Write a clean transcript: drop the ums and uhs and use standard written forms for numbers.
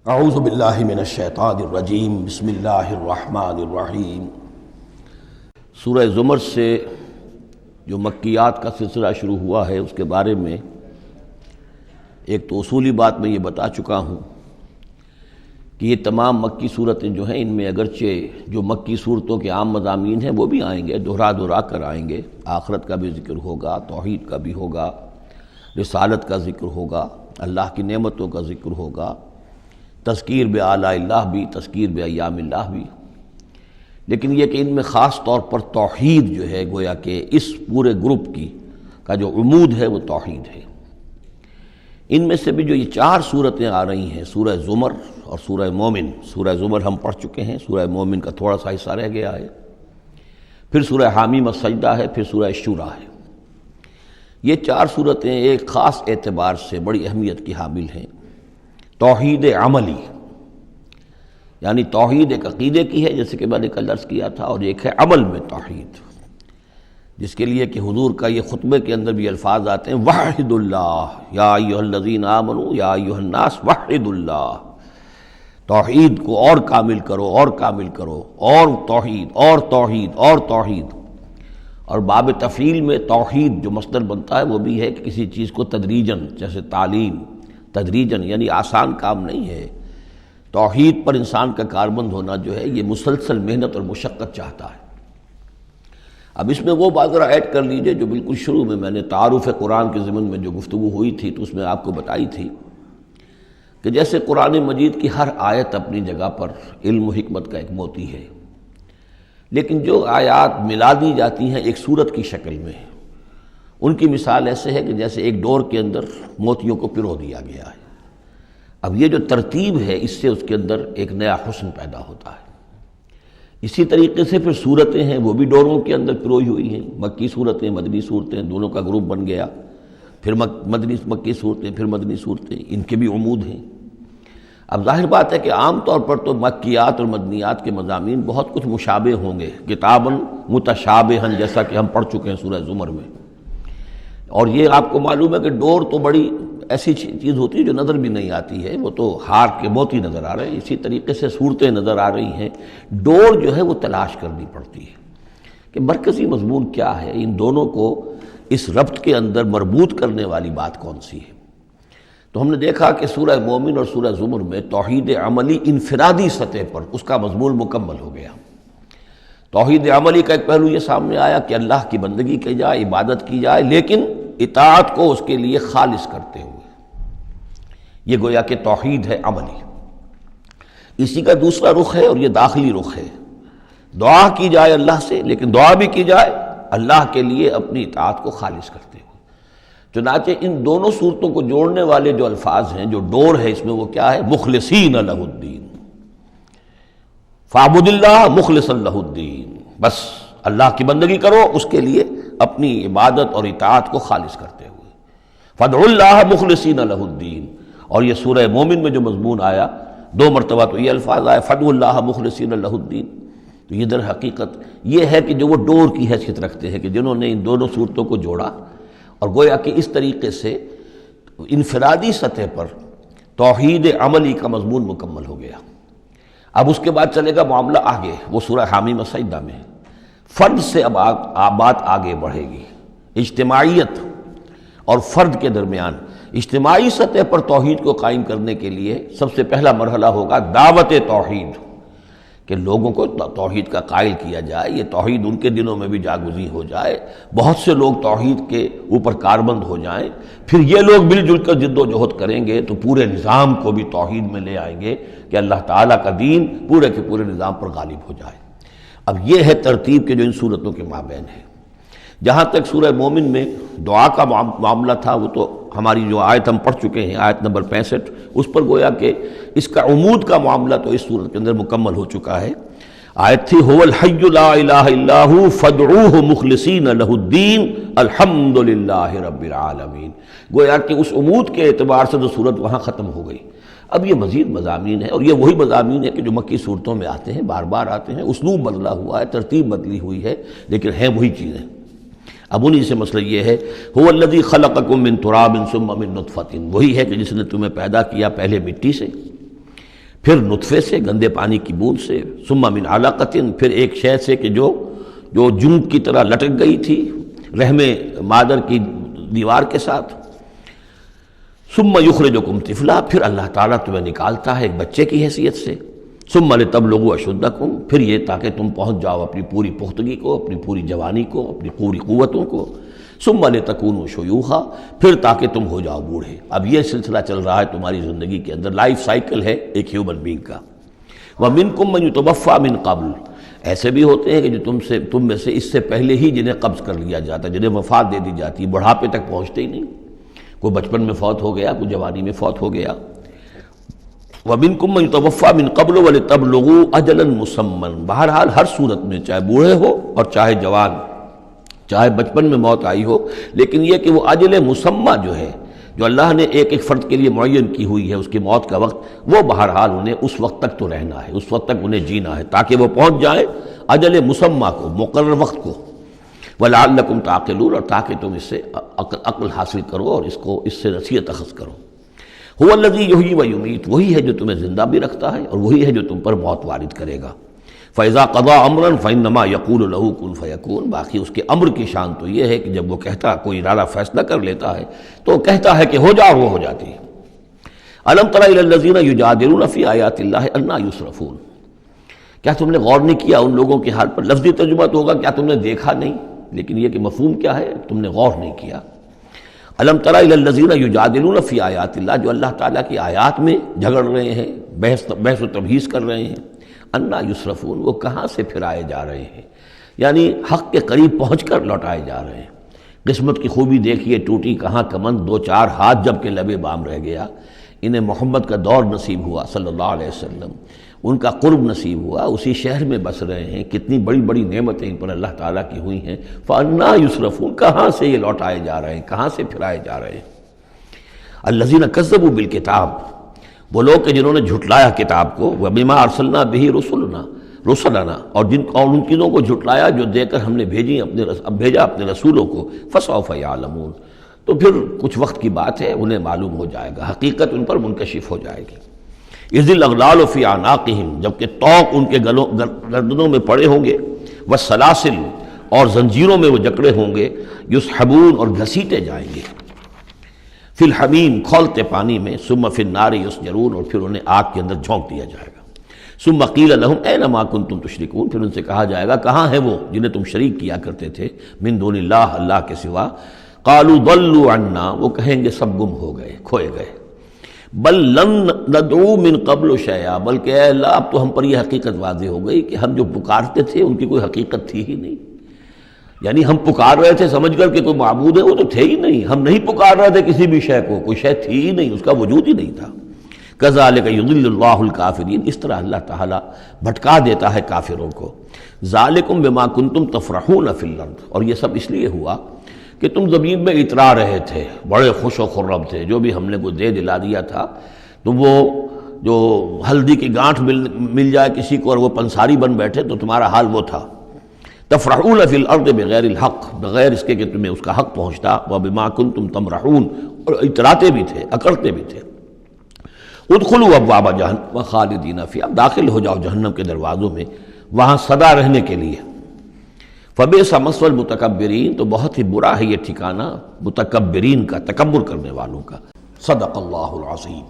اعوذ باللہ من الشیطان الرجیم بسم اللہ الرحمن الرحیم۔ سورہ زمر سے جو مکیات کا سلسلہ شروع ہوا ہے اس کے بارے میں ایک تو اصولی بات میں یہ بتا چکا ہوں کہ یہ تمام مکی صورتیں جو ہیں ان میں اگرچہ جو مکی صورتوں کے عام مضامین ہیں وہ بھی آئیں گے، دہرا کر آئیں گے، آخرت کا بھی ذکر ہوگا، توحید کا بھی ہوگا، رسالت کا ذکر ہوگا، اللہ کی نعمتوں کا ذکر ہوگا، تذکیر بآلاء اللہ بھی، تذکیر بایام اللہ بھی، لیکن یہ کہ ان میں خاص طور پر توحید جو ہے گویا کہ اس پورے گروپ کا جو عمود ہے وہ توحید ہے۔ ان میں سے بھی جو یہ چار صورتیں آ رہی ہیں، سورہ زمر اور سورہ مومن، سورہ زمر ہم پڑھ چکے ہیں، سورہ مومن کا تھوڑا سا حصہ رہ گیا ہے، پھر سورہ حامیم السجدہ ہے، پھر سورہ شورى ہے۔ یہ چار صورتیں ایک خاص اعتبار سے بڑی اہمیت کی حامل ہیں۔ توحید عملی یعنی توحید ایک عقیدے کی ہے جیسے کہ میں نے کل عرض کیا تھا، اور ایک ہے عمل میں توحید، جس کے لیے کہ حضور کا یہ خطبے کے اندر بھی الفاظ آتے ہیں وحد اللہ یا ایھا الذین آمنوا یا ایھا الناس وحد اللہ، توحید کو اور کامل کرو اور کامل کرو، اور توحید اور توحید اور توحید۔ اور باب تفعیل میں توحید جو مصدر بنتا ہے وہ بھی ہے کہ کسی چیز کو تدریجاً، جیسے تعلیم تدریجاً، یعنی آسان کام نہیں ہے۔ توحید پر انسان کا کاربند ہونا جو ہے یہ مسلسل محنت اور مشقت چاہتا ہے۔ اب اس میں وہ بات ذرا ایڈ کر لیجئے جو بالکل شروع میں نے تعارف قرآن کے ضمن میں جو گفتگو ہوئی تھی تو اس میں آپ کو بتائی تھی کہ جیسے قرآن مجید کی ہر آیت اپنی جگہ پر علم و حکمت کا ایک موتی ہے، لیکن جو آیات ملا دی جاتی ہیں ایک صورت کی شکل میں، ان کی مثال ایسے ہے کہ جیسے ایک ڈور کے اندر موتیوں کو پرو دیا گیا ہے۔ اب یہ جو ترتیب ہے اس سے اس کے اندر ایک نیا حسن پیدا ہوتا ہے۔ اسی طریقے سے پھر صورتیں ہیں وہ بھی ڈوروں کے اندر پروئی ہوئی ہیں، مکی صورتیں، مدنی صورتیں، دونوں کا گروپ بن گیا، پھر مکی صورتیں، پھر مدنی صورتیں، ان کے بھی عمود ہیں۔ اب ظاہر بات ہے کہ عام طور پر تو مکیات اور مدنیات کے مضامین بہت کچھ مشابہ ہوں گے، کتاباً متشابہاً، جیسا کہ ہم پڑھ چکے ہیں سورہ زمر میں۔ اور یہ آپ کو معلوم ہے کہ ڈور تو بڑی ایسی چیز ہوتی ہے جو نظر بھی نہیں آتی ہے، وہ تو ہار کے موتی نظر آ رہے ہیں، اسی طریقے سے صورتیں نظر آ رہی ہیں، ڈور جو ہے وہ تلاش کرنی پڑتی ہے کہ مرکزی مضمون کیا ہے، ان دونوں کو اس ربط کے اندر مربوط کرنے والی بات کون سی ہے۔ تو ہم نے دیکھا کہ سورہ مومن اور سورہ زمر میں توحید عملی انفرادی سطح پر اس کا مضمون مکمل ہو گیا۔ توحید عملی کا ایک پہلو یہ سامنے آیا کہ اللہ کی بندگی کی جائے، عبادت کی جائے، لیکن اطاعت کو اس کے لیے خالص کرتے ہوئے، یہ گویا کہ توحید ہے عملی۔ اسی کا دوسرا رخ ہے اور یہ داخلی رخ ہے، دعا کی جائے اللہ سے، لیکن دعا بھی کی جائے اللہ کے لیے اپنی اطاعت کو خالص کرتے ہوئے۔ چنانچہ ان دونوں صورتوں کو جوڑنے والے جو الفاظ ہیں، جو ڈور ہے اس میں، وہ کیا ہے؟ مخلصین لہ الدین، فاعبد اللہ مخلصا لہ الدین، بس اللہ کی بندگی کرو، اس کے لیے اپنی عبادت اور اطاعت کو خالص کرتے ہوئے۔ فادعوا اللہ مخلصین لہ الدین، اور یہ سورہ مومن میں جو مضمون آیا، دو مرتبہ تو یہ الفاظ آئے فادعوا اللہ مخلصین لہ الدین، تو یہ در حقیقت یہ ہے کہ جو وہ ڈور کی حیثیت رکھتے ہیں کہ جنہوں نے ان دونوں صورتوں کو جوڑا، اور گویا کہ اس طریقے سے انفرادی سطح پر توحید عملی کا مضمون مکمل ہو گیا۔ اب اس کے بعد چلے گا معاملہ آگے، وہ سورہ حامیم السجدہ میں فرد سے اب بات آگے بڑھے گی، اجتماعیت اور فرد کے درمیان۔ اجتماعی سطح پر توحید کو قائم کرنے کے لیے سب سے پہلا مرحلہ ہوگا دعوت توحید، کہ لوگوں کو توحید کا قائل کیا جائے، یہ توحید ان کے دلوں میں بھی جاگزی ہو جائے، بہت سے لوگ توحید کے اوپر کاربند ہو جائیں، پھر یہ لوگ مل جل کر جد و جہد کریں گے تو پورے نظام کو بھی توحید میں لے آئیں گے کہ اللہ تعالیٰ کا دین پورے کے پورے نظام پر غالب ہو جائے۔ اب یہ ہے ترتیب کے جو ان صورتوں کے مابین ہے۔ جہاں تک سورہ مومن میں دعا کا معاملہ تھا، وہ تو ہماری جو آیت ہم پڑھ چکے ہیں، آیت نمبر 65، اس پر گویا کہ اس کا عمود کا معاملہ تو اس صورت کے اندر مکمل ہو چکا ہے۔ آیت تھی هو الحی لا الہ الا ھو فادعوہ مخلصین لہ الدین الحمد للہ رب العالمین۔ گویا کہ اس عمود کے اعتبار سے تو صورت وہاں ختم ہو گئی۔ اب یہ مزید مضامین ہے، اور یہ وہی مضامین ہے کہ جو مکی صورتوں میں آتے ہیں، بار بار آتے ہیں، اسلوب بدلا ہوا ہے، ترتیب بدلی ہوئی ہے، لیکن ہیں وہی چیزیں۔ اب انہی سے مسئلہ یہ ہے هو الذی خلقکم من تراب ثم من نطفۃ، وہی ہے کہ جس نے تمہیں پیدا کیا پہلے مٹی سے، پھر نطفے سے، گندے پانی کی بوند سے، ثم من علقۃ، پھر ایک شے سے کہ جو جون کی طرح لٹک گئی تھی رحم مادر کی دیوار کے ساتھ، ثم یخرجکم طفلا، پھر اللہ تعالیٰ تمہیں نکالتا ہے ایک بچے کی حیثیت سے، ثم لتبلغوا اشدکم، پھر یہ تاکہ تم پہنچ جاؤ اپنی پوری پختگی کو، اپنی پوری جوانی کو، اپنی پوری قوتوں کو، ثم لتکونوا شیوخا، پھر تاکہ تم ہو جاؤ بوڑھے۔ اب یہ سلسلہ چل رہا ہے تمہاری زندگی کے اندر، لائف سائیکل ہے ایک ہیومن بینگ کا۔ ومنکم من یتوفی من قبل، ایسے بھی ہوتے ہیں کہ جو تم میں سے اس سے پہلے ہی جنہیں قبض کر لیا جاتا ہے، جنہیں وفات دے دی جاتی ہے، بڑھاپے تک پہنچتے ہی نہیں، کوئی بچپن میں فوت ہو گیا، کوئی جوانی میں فوت ہو گیا۔ وَمِنْكُمْ مَنْ يُتَوَفَّى مِنْ قَبْلُ وَلِتَبْلُغُوا أَجَلًا مُّسَمًّى، بہرحال ہر صورت میں چاہے بوڑھے ہو اور چاہے جوان، چاہے بچپن میں موت آئی ہو، لیکن یہ کہ وہ اجل مسمى جو ہے، جو اللہ نے ایک ایک فرد کے لیے معین کی ہوئی ہے اس کی موت کا وقت، وہ بہرحال انہیں اس وقت تک تو رہنا ہے، اس وقت تک انہیں جینا ہے تاکہ وہ پہنچ جائیں اجل مسمى کو، مقرر وقت کو۔ وَلَعَلَّكُمْ تَعْقِلُونَ، اور تاکہ تم اس سے عقل حاصل کرو اور اس سے نصیحت اخذ کرو۔ هُوَ الَّذِي يُحْيِي وَيُمِيتُ، وہی ہے جو تمہیں زندہ بھی رکھتا ہے اور وہی ہے جو تم پر موت وارد کرے گا۔ فَإِذَا قَضَىٰ أَمْرًا فَإِنَّمَا يَقُولُ لَهُ كُن فَيَكُونُ، باقی اس کے امر کی شان تو یہ ہے کہ جب وہ کہتا، کوئی ارادہ فیصلہ کر لیتا ہے تو وہ کہتا ہے کہ ہو جا، وہ ہو جاتی ہے۔ أَلَمْ تَرَ إِلَى الَّذِينَ يُجَادِلُونَ فِي آيَاتِ اللَّهِ أَنَّىٰ يُصْرَفُونَ، کیا تم نے غور نہیں کیا ان لوگوں کے حال پر؟ لفظی ترجمہ تو ہوگا کیا تم نے دیکھا نہیں، لیکن یہ کہ مفہوم کیا ہے، تم نے غور نہیں کیا۔ الم تر الی الذین یجادلون فی آیات اللہ، جو اللہ تعالیٰ کی آیات میں جھگڑ رہے ہیں، بحث و تبحیث کر رہے ہیں، انا یصرفون، وہ کہاں سے پھرائے جا رہے ہیں، یعنی حق کے قریب پہنچ کر لوٹائے جا رہے ہیں۔ قسمت کی خوبی دیکھیے، ٹوٹی کہاں کمند، دو چار ہاتھ جب کہ لبے بام رہ گیا۔ انہیں محمد کا دور نصیب ہوا صلی اللہ علیہ وسلم، ان کا قرب نصیب ہوا، اسی شہر میں بس رہے ہیں، کتنی بڑی بڑی نعمتیں ان پر اللہ تعالیٰ کی ہوئی ہیں۔ فَأَنَّىٰ يُصْرَفُونَ، کہاں سے یہ لوٹائے جا رہے ہیں، کہاں سے پھرائے جا رہے ہیں۔ الَّذِينَ كَذَّبُوا بِالْكِتَابِ، وہ لوگ کہ جنہوں نے جھٹلایا کتاب کو، وَبِمَا أَرْسَلْنَا بِهِ رُسُلَنَا، اور ان چیزوں کو جھٹلایا جو دے کر ہم نے بھیجا اپنے رسولوں کو، فَسَوْفَ يَعْلَمُونَ، تو پھر کچھ وقت کی بات ہے، انہیں معلوم ہو جائے گا، حقیقت ان پر منکشف ہو جائے گی۔ اِذِ الْأَغْلَالُ فِي أَعْنَاقِهِمْ، جبکہ طوق ان کے گردنوں میں پڑے ہوں گے، وَالسَّلَاسِلُ، اور زنجیروں میں وہ جکڑے ہوں گے، يُسْحَبُونَ، اور گھسیٹے جائیں گے، فِي الْحَمِيمِ، کھولتے پانی میں، ثُمَّ فِي النَّارِ يُسْجَرُونَ، اور پھر انہیں آگ کے اندر جھونک دیا جائے گا۔ ثُمَّ قِيلَ لَهُمْ أَيْنَ مَا كُنتُمْ تُشْرِكُونَ، پھر ان سے کہا جائے گا کہاں ہیں وہ جنہیں تم شریک کیا کرتے تھے، من دون اللہ، اللہ کے سوا۔ قَالُوا ضَلُّوا عَنَّا، وہ کہیں گے سب گم ہو گئے، کھوئے گئے۔ بل لم ندعو من قبل شیئا، بلکہ اے اللہ اب تو ہم پر یہ حقیقت واضح ہو گئی کہ ہم جو پکارتے تھے ان کی کوئی حقیقت تھی ہی نہیں، یعنی ہم پکار رہے تھے سمجھ کر کہ کوئی معبود ہے، وہ تو تھے ہی نہیں، ہم نہیں پکار رہے تھے کسی بھی شے کو، کوئی شے تھی ہی نہیں، اس کا وجود ہی نہیں تھا۔ کذالک یضل اللہ الکافرین، اس طرح اللہ تعالیٰ بھٹکا دیتا ہے کافروں کو۔ ذالکم بما کنتم تفرحون فی الارض، اور یہ سب اس لیے ہوا کہ تم زمین میں اترا رہے تھے، بڑے خوش و خرم تھے، جو بھی ہم نے کو دے دلا دیا تھا، تو وہ جو ہلدی کی گانٹھ مل جائے کسی کو اور وہ پنساری بن بیٹھے تو تمہارا حال وہ تھا۔ تفرحون فی الارض بغیر الحق، بغیر اس کے کہ تمہیں اس کا حق پہنچتا، وبما کنتم تمرحون، اور اتراتے بھی تھے، اکڑتے بھی تھے۔ ادخلوا ابواب جہنم خالدین فیہا، داخل ہو جاؤ جہنم کے دروازوں میں، وہاں سدا رہنے کے لیے۔ فبئس مثوى المتکبرین، تو بہت ہی برا ہے یہ ٹھکانہ متکبرین کا، تکبر کرنے والوں کا۔ صدق اللہ العظیم۔